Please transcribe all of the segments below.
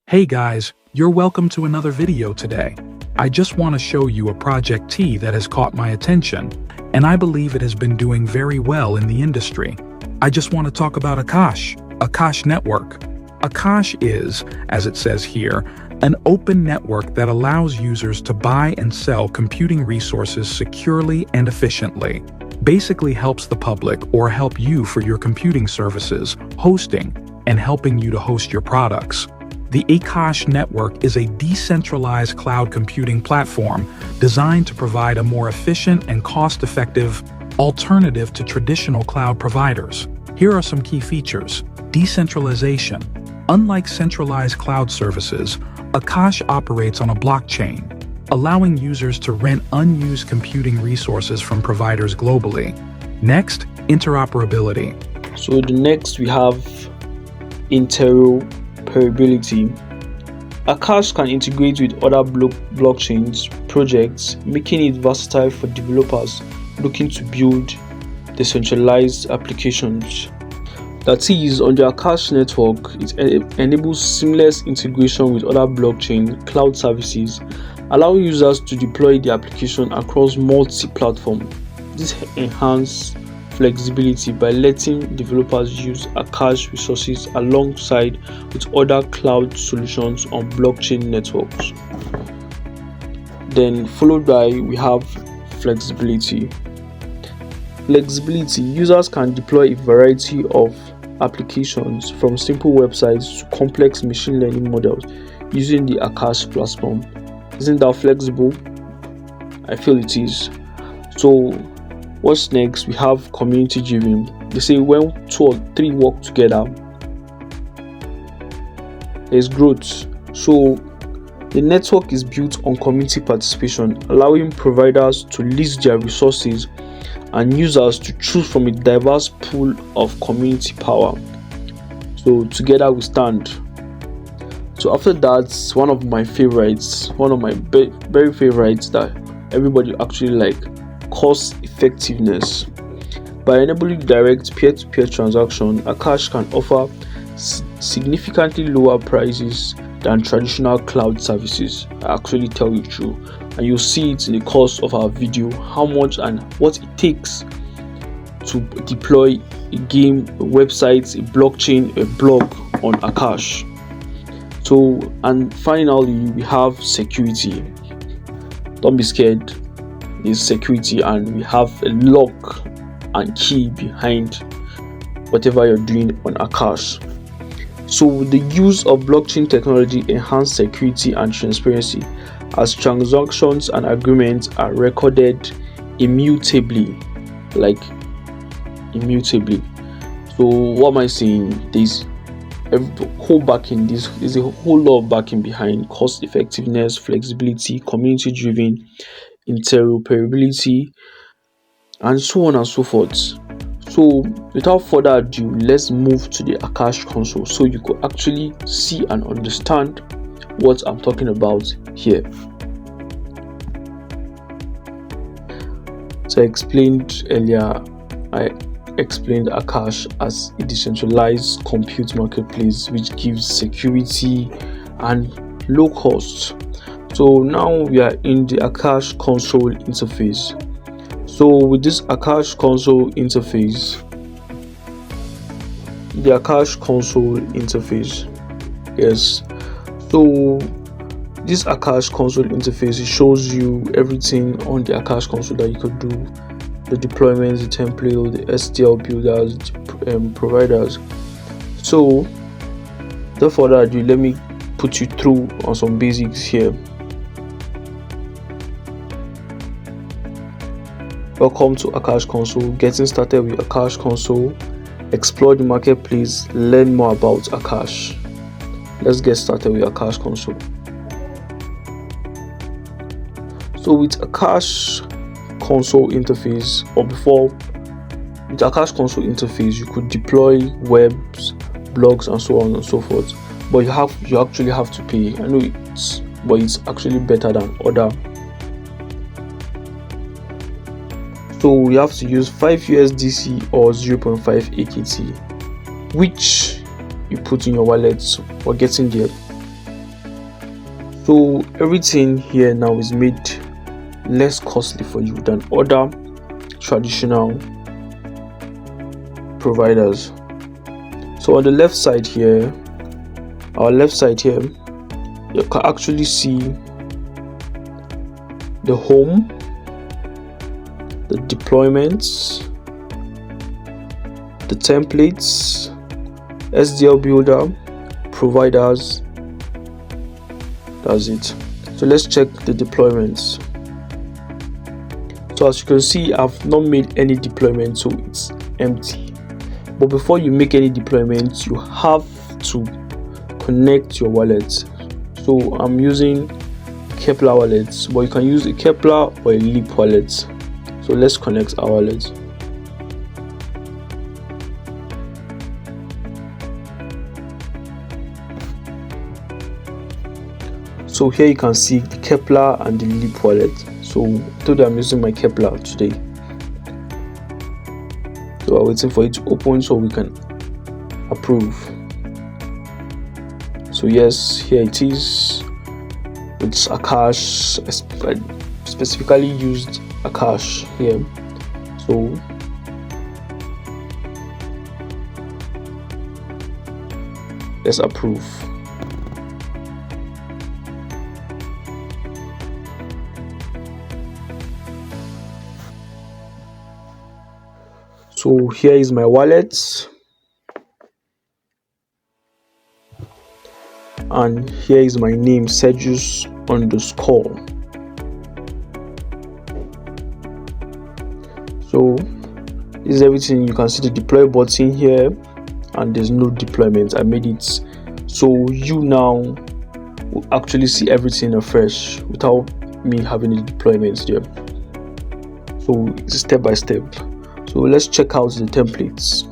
Hey guys, you're welcome to another video today. I just want to show you a Project T that has caught my attention, and I believe it has been doing very well in the industry. I just want to talk about Akash Network. Akash is, as it says here, an open network that allows users to buy and sell computing resources securely and efficiently. Basically helps the public or help you for your computing services, hosting, and helping you to host your products. The Akash Network is a decentralized cloud computing platform designed to provide a more efficient and cost-effective alternative to traditional cloud providers. Here are some key features. Decentralization. Unlike centralized cloud services, Akash operates on a blockchain, allowing users to rent unused computing resources from providers globally. Next, interoperability. So the next we have interoperability. Akash can integrate with other blockchains projects, making it versatile for developers looking to build decentralized applications. That is, on the Akash network, it enables seamless integration with other blockchain cloud services, allowing users to deploy the application across multi-platform. This enhances flexibility by letting developers use Akash resources alongside with other cloud solutions on blockchain networks. Then followed by we have flexibility. Users can deploy a variety of applications from simple websites to complex machine learning models using the Akash platform. Isn't that flexible? I feel it is. So what's next? We have community driven. They say when 2 or 3 work together, there's growth. So the network is built on community participation, allowing providers to list their resources and users to choose from a diverse pool of community power. So together we stand. So after that, one of my very favorites that everybody actually like, cost effectiveness. By enabling direct peer-to-peer transaction, Akash can offer significantly lower prices than traditional cloud services. I actually tell you true, and you'll see it in the course of our video how much and what it takes to deploy a game, a website, a blockchain, a blog on Akash. So, and finally we have security. Don't be scared. Is security, and we have a lock and key behind whatever you're doing on Akash. So the use of blockchain technology enhances security and transparency, as transactions and agreements are recorded immutably. So what am I saying? There's a whole backing. There's a whole lot of backing behind cost effectiveness, flexibility, community driven, interoperability, and so on and so forth. So without further ado, let's move to the Akash Console so you could actually see and understand what I'm talking about here. So I explained earlier, I explained Akash as a decentralized compute marketplace which gives security and low cost. So now we are in the Akash Console interface. So with this Akash Console interface, yes. So this Akash Console interface, it shows you everything on the Akash Console that you could do, the deployments, the template, the STL builders, providers. So without further ado, let me put you through on some basics here. Welcome to Akash Console. Getting started with Akash Console. Explore the marketplace. Learn more about Akash. Let's get started with Akash Console. So with Akash Console interface, with Akash Console interface, you could deploy webs, blogs, and so on and so forth. But you actually have to pay. I know it's actually better than other. So we have to use 5 USDC or 0.5 AKT, which you put in your wallet. We're getting there. So everything here now is made less costly for you than other traditional providers. So on the left side here, you can actually see the home, the deployments, the templates, SDL builder, providers. That's it. So let's check the deployments. So as you can see, I've not made any deployment, so it's empty. But before you make any deployments, you have to connect your wallet. So I'm using Kepler wallet, but you can use a Kepler or a Leap wallet. So let's connect our wallet. So here you can see the Kepler and the Leap wallet. So today I'm using my Kepler today. So I'm waiting for it to open so we can approve. So yes, here it is. It's Akash. I specifically used Akash here. So let's approve. So here is my wallet, and here is my name, Sergius_. So this is everything. You can see the deploy button here, and there's no deployment. I made it so you now will actually see everything afresh without me having any deployments there. So it's step by step. So let's check out the templates.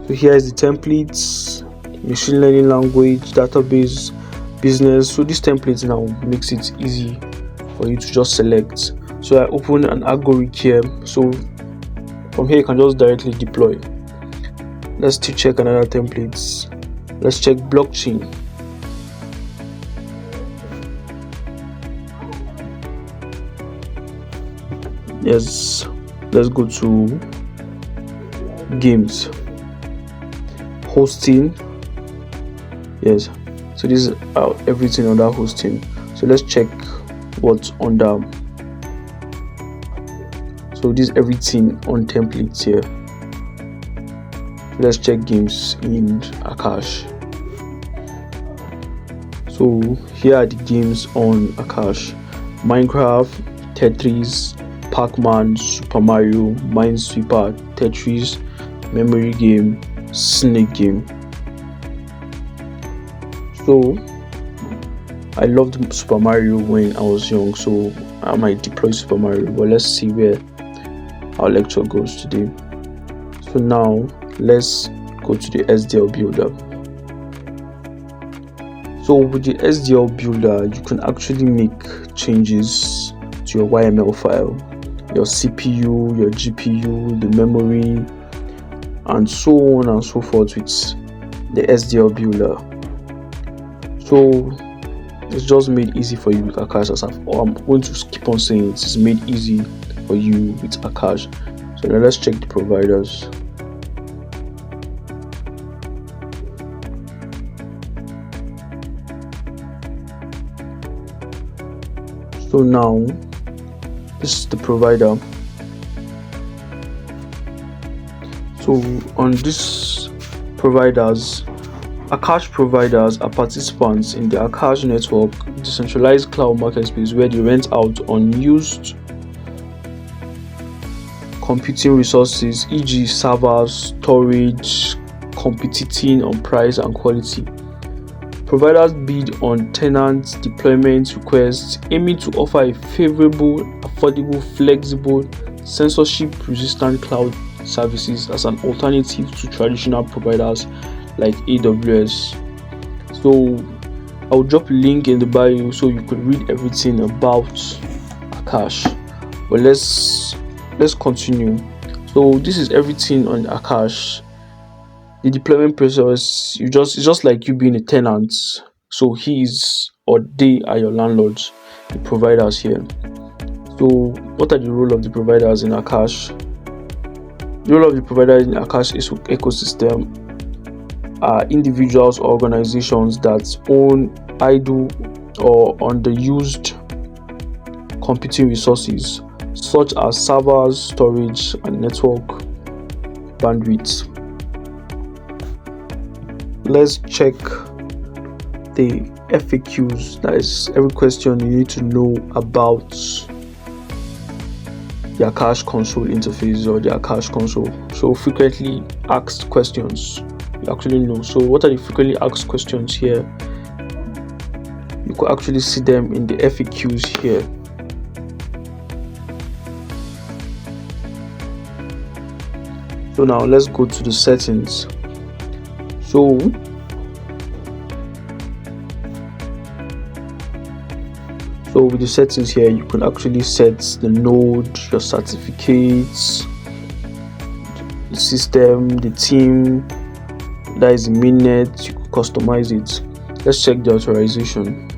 So here is the templates: machine learning language, database, business. So this template now makes it easy for you to just select. So I open an algorithm here. So from here you can just directly deploy. Let's still check another templates. Let's check blockchain. Yes, let's go to games, hosting. Yes, so this is everything under hosting. So let's check what's under. So this is everything on templates here. Let's check games in Akash. So here are the games on Akash: Minecraft, Tetris, Pac-Man, Super Mario, Minesweeper, Tetris, Memory Game, Snake Game. So I loved Super Mario when I was young, so I might deploy Super Mario. But let's see where our lecture goes today. So now let's go to the SDL builder. So with the SDL builder, you can actually make changes to your YML file, your CPU, your GPU, the memory, and so on and so forth with the SDL builder. So it's just made easy for you with Akash. As I'm going to keep on saying, it's made easy for you with Akash. So now let's check the providers. So now this is the provider. So on this providers, Akash providers are participants in the Akash Network decentralized cloud marketplace, where they rent out unused computing resources, e.g. servers, storage, competing on price and quality. Providers bid on tenant deployment requests, aiming to offer a favorable, affordable, flexible, censorship-resistant cloud services as an alternative to traditional providers like AWS. So I'll drop a link in the bio so you could read everything about Akash. But let's continue. So this is everything on Akash. The deployment process, it's just like you being a tenant. So he's or they are your landlords, the providers here. So what are the role of the providers in Akash? The role of the provider in Akash ecosystem are individuals or organizations that own idle or underused computing resources such as servers, storage, and network bandwidth. Let's check the FAQs, that is every question you need to know about the Akash Console interface or the Akash Console. So frequently asked questions, you actually know. So what are the frequently asked questions here? You could actually see them in the FAQs here. So now let's go to the settings. So with the settings here, you can actually set the node, your certificates, the system, the team, that is the mainnet. You can customize it. Let's check the authorization.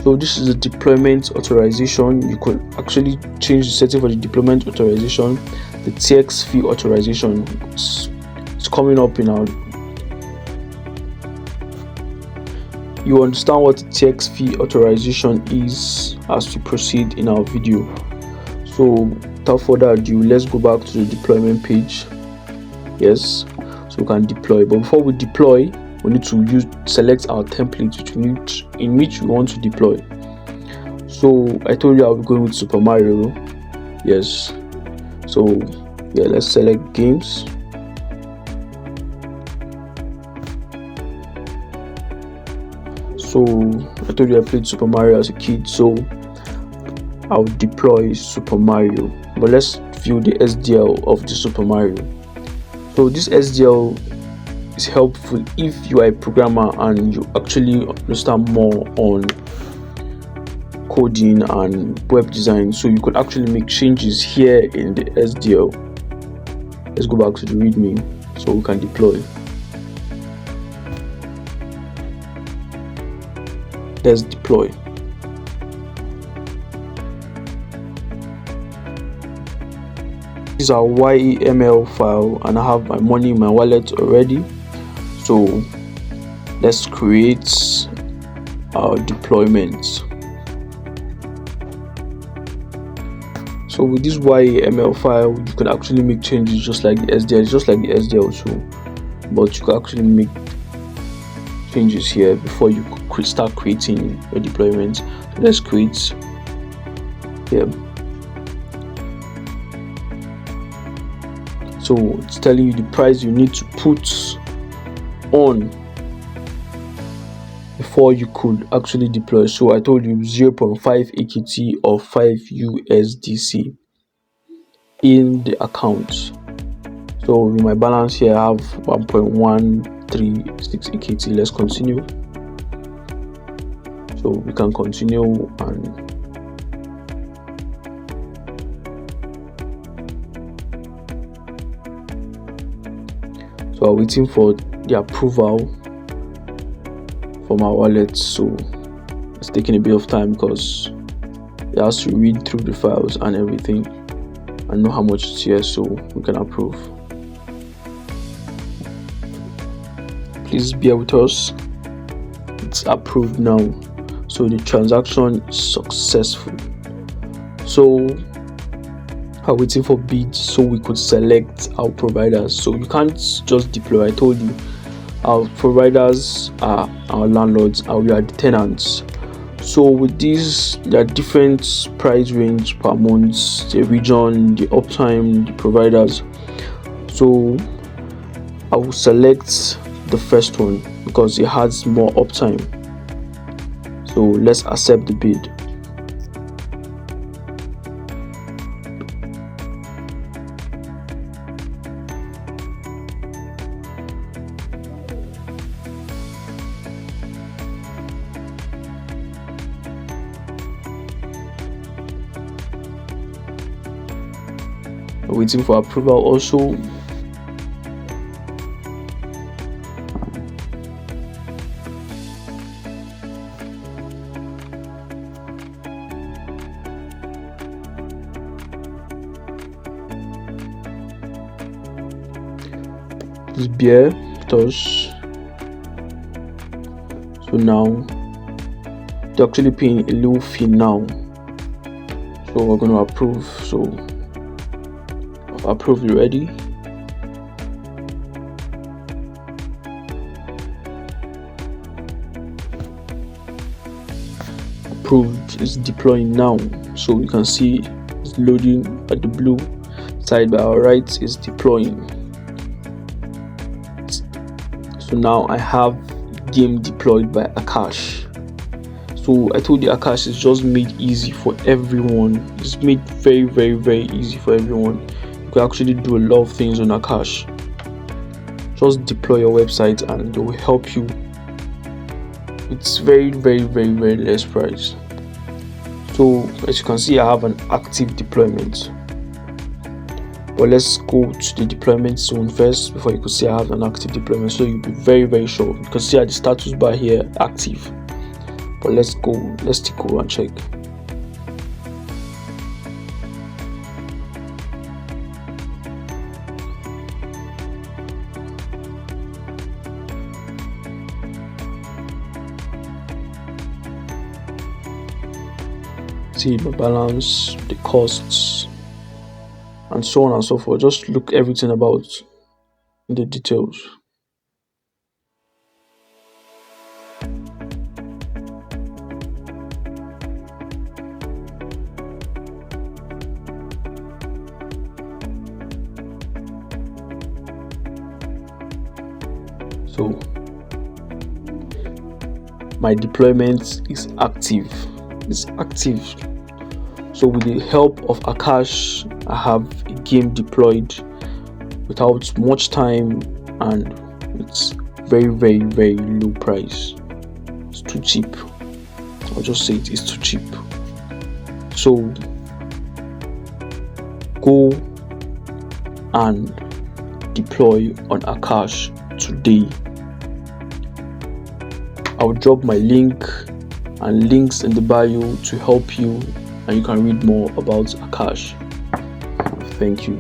So this is the deployment authorization. You could actually change the setting for the deployment authorization. The TX fee authorization, it's coming up in our. You understand what the TX fee authorization is as we proceed in our video. So without further ado, let's go back to the deployment page. Yes, so we can deploy, but before we deploy, we need to select our template in which we want to deploy. So I told you I'll be going with Super Mario. Yes, so yeah, let's select games. So I told you I played Super Mario as a kid, so I'll deploy Super Mario. But let's view the SDL of the Super Mario. So this SDL is helpful if you are a programmer and you actually understand more on coding and web design. So you could actually make changes here in the SDL. Let's go back to the README so we can deploy. Let's deploy. This is our YAML file and I have my money in my wallet already. So let's create our deployment. So with this YAML file, you can actually make changes just like the SDL, but you can actually make changes here before you could start creating your deployment. So let's create here. So it's telling you the price you need to put on before you could actually deploy. So I told you 0.5 AKT or 5 USDC in the account. So with my balance here, I have 1.136 AKT. Let's continue. So we can continue and so I'm waiting for the approval from our wallet. So it's taking a bit of time because it has to read through the files and everything and know how much it's here so we can approve. Please bear with us. It's approved now, so the transaction is successful. So I'm waiting for bids so we could select our providers. So you can't just deploy. I told you our providers are our landlords and we are the tenants. So with these, there are different price range per month, the region, the uptime, the providers. So I will select the first one because it has more uptime. So let's accept the bid. Waiting for approval also. this beer toss. So now they're actually paying a little fee now, so we're going to approve. So I've approved already. Approved is deploying now, so you can see it's loading at the blue side by our right is deploying. So now I have game deployed by Akash. So I told you Akash is just made easy for everyone. It's made very easy for everyone. You can actually do a lot of things on Akash. Just deploy your website and they will help you. It's very less price. So as you can see, I have an active deployment. But let's go to the deployment zone first before you could see I have an active deployment, so you'll be very sure. You can see at the status bar here active. But let's take go and check. See the balance, the costs, and so on and so forth. Just look everything about in the details. So my deployment is active. It's active. So with the help of Akash, I have a game deployed without much time, and it's very low price. It's too cheap. I'll just say it is too cheap. So go and deploy on Akash today. I'll drop my link and links in the bio to help you, and you can read more about Akash. Thank you.